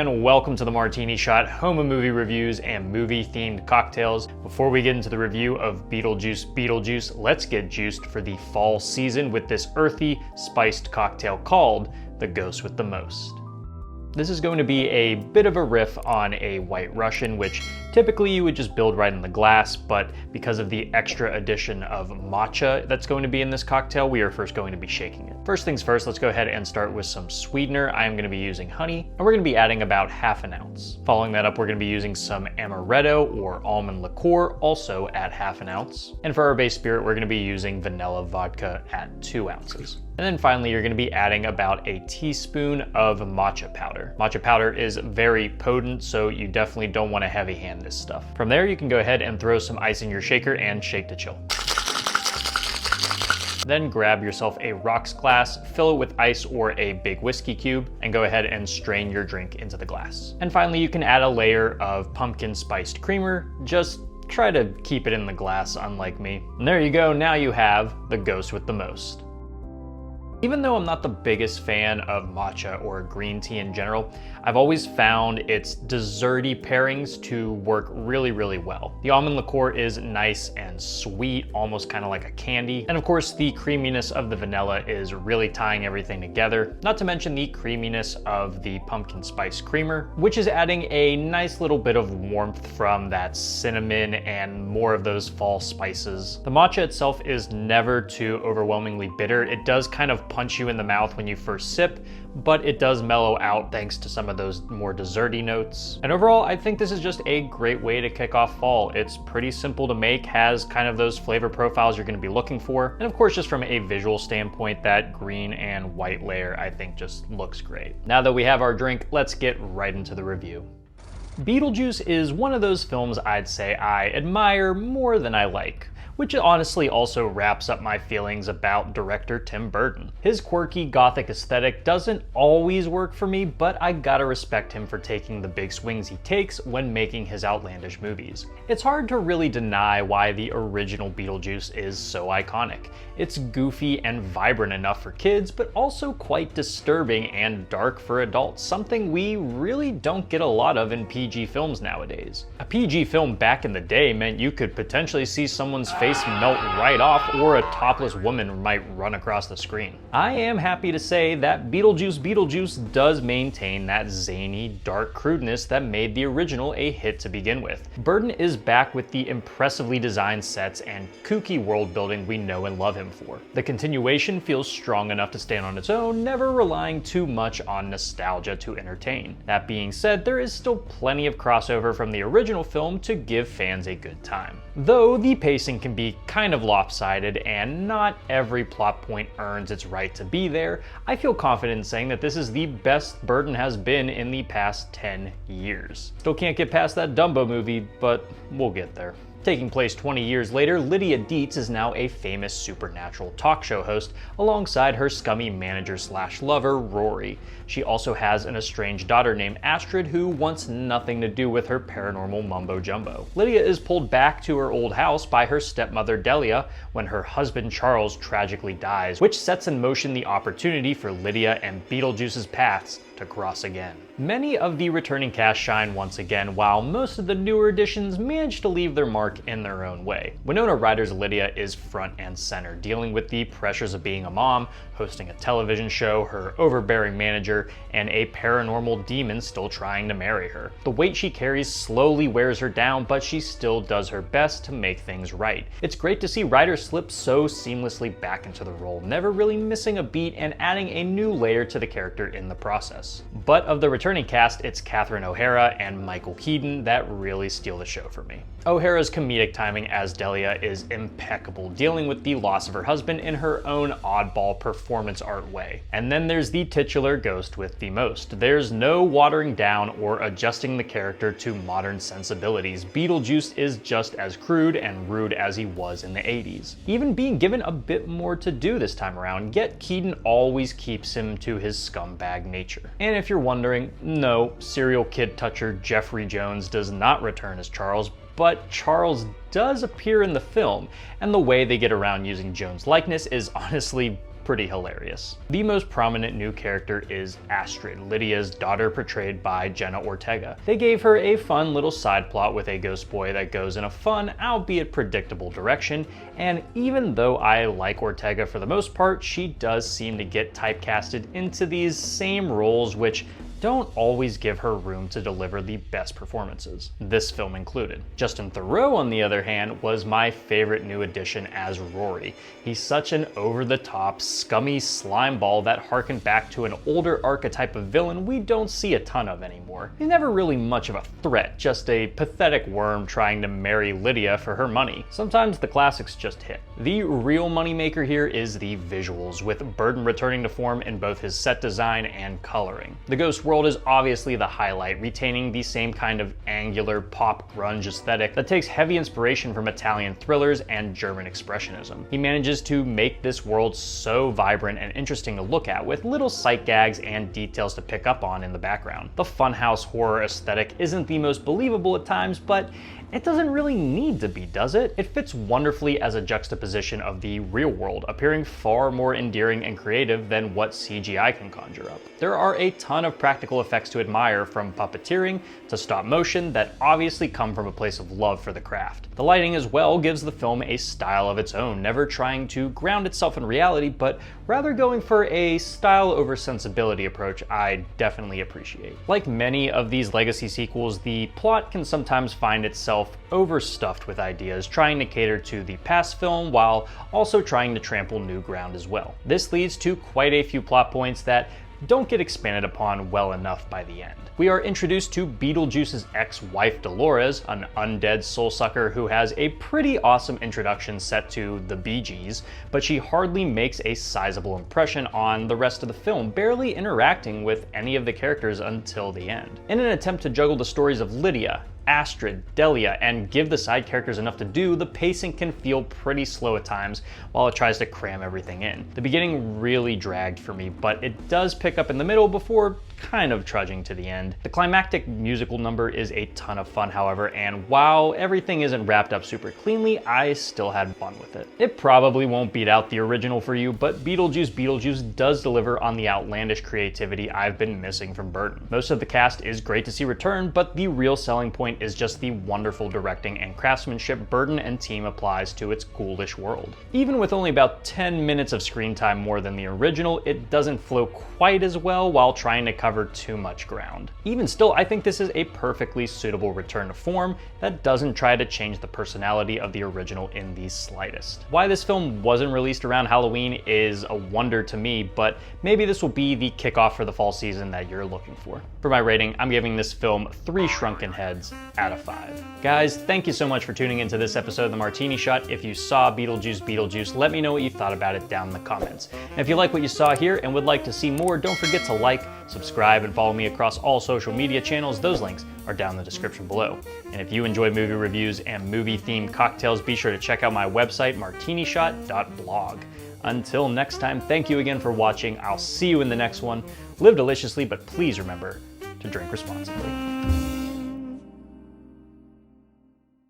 and welcome to the Martini Shot, home of movie reviews and movie-themed cocktails. Before we get into the review of Beetlejuice Beetlejuice, let's get juiced for the fall season with this earthy, spiced cocktail called the Ghost with the Most. This is going to be a bit of a riff on a White Russian, which typically you would just build right in the glass, but because of the extra addition of matcha that's going to be in this cocktail, we are first going to be shaking it. First things first, let's go ahead and start with some sweetener. I am going to be using honey, and we're going to be adding about ½ ounce. Following that up, we're going to be using some amaretto or almond liqueur, also at ½ ounce. And for our base spirit, we're going to be using vanilla vodka at 2 ounces. And then finally, you're going to be adding about a teaspoon of matcha powder. Matcha powder is very potent, so you definitely don't want to heavy hand this stuff. From there, you can go ahead and throw some ice in your shaker and shake to chill. Then grab yourself a rocks glass, fill it with ice or a big whiskey cube, and go ahead and strain your drink into the glass. And finally, you can add a layer of pumpkin spiced creamer. Just try to keep it in the glass, unlike me. And there you go, now you have the Ghost with the Most. Even though I'm not the biggest fan of matcha or green tea in general, I've always found its desserty pairings to work really, really well. The almond liqueur is nice and sweet, almost kind of like a candy. And of course, the creaminess of the vanilla is really tying everything together. Not to mention the creaminess of the pumpkin spice creamer, which is adding a nice little bit of warmth from that cinnamon and more of those fall spices. The matcha itself is never too overwhelmingly bitter. It does kind of punch you in the mouth when you first sip, but it does mellow out thanks to some of those more desserty notes. And overall, I think this is just a great way to kick off fall. It's pretty simple to make, has kind of those flavor profiles you're going to be looking for. And of course, just from a visual standpoint, that green and white layer I think just looks great. Now that we have our drink, let's get right into the review. Beetlejuice is one of those films I'd say I admire more than I like, which honestly also wraps up my feelings about director Tim Burton. His quirky gothic aesthetic doesn't always work for me, but I gotta respect him for taking the big swings he takes when making his outlandish movies. It's hard to really deny why the original Beetlejuice is so iconic. It's goofy and vibrant enough for kids, but also quite disturbing and dark for adults, something we really don't get a lot of in PG films nowadays. A PG film back in the day meant you could potentially see someone's face melt right off, or a topless woman might run across the screen. I am happy to say that Beetlejuice Beetlejuice does maintain that zany, dark crudeness that made the original a hit to begin with. Burton is back with the impressively designed sets and kooky world building we know and love him for. The continuation feels strong enough to stand on its own, never relying too much on nostalgia to entertain. That being said, there is still plenty of crossover from the original film to give fans a good time. Though the pacing can be kind of lopsided and not every plot point earns its right to be there, I feel confident in saying that this is the best Burton has been in the past 10 years. Still can't get past that Dumbo movie, but we'll get there. Taking place 20 years later, Lydia Deetz is now a famous supernatural talk show host alongside her scummy manager/lover, Rory. She also has an estranged daughter named Astrid who wants nothing to do with her paranormal mumbo-jumbo. Lydia is pulled back to her old house by her stepmother Delia when her husband Charles tragically dies, which sets in motion the opportunity for Lydia and Beetlejuice's paths to cross again. Many of the returning cast shine once again, while most of the newer additions manage to leave their mark in their own way. Winona Ryder's Lydia is front and center, dealing with the pressures of being a mom, hosting a television show, her overbearing manager, and a paranormal demon still trying to marry her. The weight she carries slowly wears her down, but she still does her best to make things right. It's great to see Ryder slip so seamlessly back into the role, never really missing a beat and adding a new layer to the character in the process. But of the returning cast, it's Catherine O'Hara and Michael Keaton that really steal the show for me. O'Hara's comedic timing as Delia is impeccable, dealing with the loss of her husband in her own oddball performance art way. And then there's the titular Ghost with the Most. There's no watering down or adjusting the character to modern sensibilities. Beetlejuice is just as crude and rude as he was in the 80s. Even being given a bit more to do this time around, yet Keaton always keeps him to his scumbag nature. And if you're wondering, no, serial kid toucher Jeffrey Jones does not return as Charles, but Charles does appear in the film, and the way they get around using Jones' likeness is honestly pretty hilarious. The most prominent new character is Astrid, Lydia's daughter portrayed by Jenna Ortega. They gave her a fun little side plot with a ghost boy that goes in a fun, albeit predictable direction, and even though I like Ortega for the most part, she does seem to get typecasted into these same roles which don't always give her room to deliver the best performances, this film included. Justin Theroux, on the other hand, was my favorite new addition as Rory. He's such an over-the-top, scummy slime ball that harkened back to an older archetype of villain we don't see a ton of anymore. He's never really much of a threat, just a pathetic worm trying to marry Lydia for her money. Sometimes the classics just hit. The real moneymaker here is the visuals, with Burton returning to form in both his set design and coloring. The Ghost World is obviously the highlight, retaining the same kind of angular pop grunge aesthetic that takes heavy inspiration from Italian thrillers and German expressionism. He manages to make this world so vibrant and interesting to look at, with little sight gags and details to pick up on in the background. The funhouse horror aesthetic isn't the most believable at times, but it doesn't really need to be, does it? It fits wonderfully as a juxtaposition of the real world, appearing far more endearing and creative than what CGI can conjure up. There are a ton of practical effects to admire, from puppeteering to stop motion, that obviously come from a place of love for the craft. The lighting as well gives the film a style of its own, never trying to ground itself in reality, but rather going for a style over sensibility approach I definitely appreciate. Like many of these legacy sequels, the plot can sometimes find itself overstuffed with ideas, trying to cater to the past film while also trying to trample new ground as well. This leads to quite a few plot points that don't get expanded upon well enough by the end. We are introduced to Beetlejuice's ex-wife Dolores, an undead soul sucker who has a pretty awesome introduction set to the Bee Gees, but she hardly makes a sizable impression on the rest of the film, barely interacting with any of the characters until the end. In an attempt to juggle the stories of Lydia, Astrid, Delia, and give the side characters enough to do, the pacing can feel pretty slow at times while it tries to cram everything in. The beginning really dragged for me, but it does pick up in the middle before kind of trudging to the end. The climactic musical number is a ton of fun, however, and while everything isn't wrapped up super cleanly, I still had fun with it. It probably won't beat out the original for you, but Beetlejuice Beetlejuice does deliver on the outlandish creativity I've been missing from Burton. Most of the cast is great to see return, but the real selling point is just the wonderful directing and craftsmanship Burton and team applies to its ghoulish world. Even with only about 10 minutes of screen time more than the original, it doesn't flow quite as well while trying to cover too much ground. Even still, I think this is a perfectly suitable return to form that doesn't try to change the personality of the original in the slightest. Why this film wasn't released around Halloween is a wonder to me, but maybe this will be the kickoff for the fall season that you're looking for. For my rating, I'm giving this film 3 shrunken heads out of 5. Guys, thank you so much for tuning into this episode of the Martini Shot. If you saw Beetlejuice Beetlejuice, let me know what you thought about it down in the comments. And if you like what you saw here and would like to see more, don't forget to like, subscribe, and follow me across all social media channels. Those links are down in the description below. And if you enjoy movie reviews and movie-themed cocktails, be sure to check out my website, martinishot.blog. Until next time, thank you again for watching. I'll see you in the next one. Live deliciously, but please remember to drink responsibly.